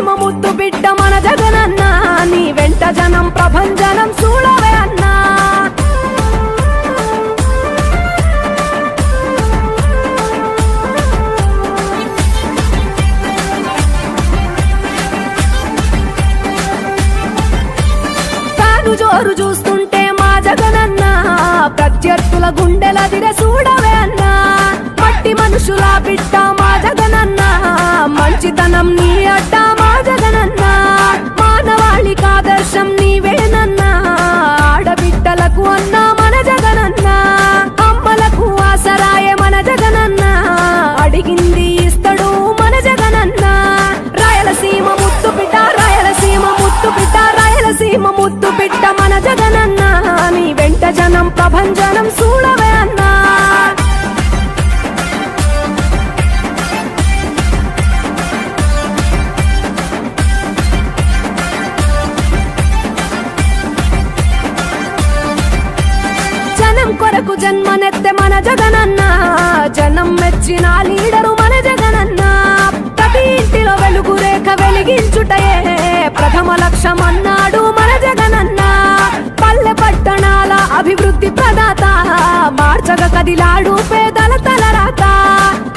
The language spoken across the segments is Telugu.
రాయలసీమ ముద్దు బిడ్డ మన జగనన్న నీ వెంట జనం ప్రభంజనం చూడవే అన్నా జోరు చూస్తుంటే మా జగనన్న ప్రత్యర్థుల గుండెల దిర చూడవే అన్నా మట్టి మనుషుల బిడ్డ మా జగనన్న మంచితనం నీ అడ్డ మా జగనన్న మానవాళికి ఆదర్శం నీవేనన్నా ఆడబిడ్డలకు అన్నా మన జగనన్న అమ్మలకు ఆసరాయే మన జగనన్న అడిగింది ఇస్తడు మన జగనన్న రాయలసీమ ముద్దు బిడ్డ రాయలసీమ ముద్దు బిడ్డ రాయలసీమ ముద్దు బిడ్డ మన జగనన్న నీ వెంట జనం ప్రభంజనం చూడవే అన్నా జనం కొరకు జన్మనెత్తే మన జగనన్న జనం మెచ్చిన లీడరు మన జగనన్న ప్రతి ఇంటిలో వెలుగు రేఖ వెలిగించుటయే ప్రథమ లక్ష్యం అన్నాడు మన జగనన్న పల్లె పట్టణాల అభివృద్ధి ప్రదాత మార్చగ కదిలాడు పేదల తలరాత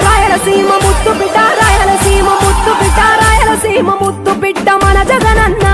రాయలసీమ ముద్దు బిడ్డ రాయలసీమ ముద్దు బిడ్డ రాయలసీమ ముద్దు బిడ్డ మన జగనన్న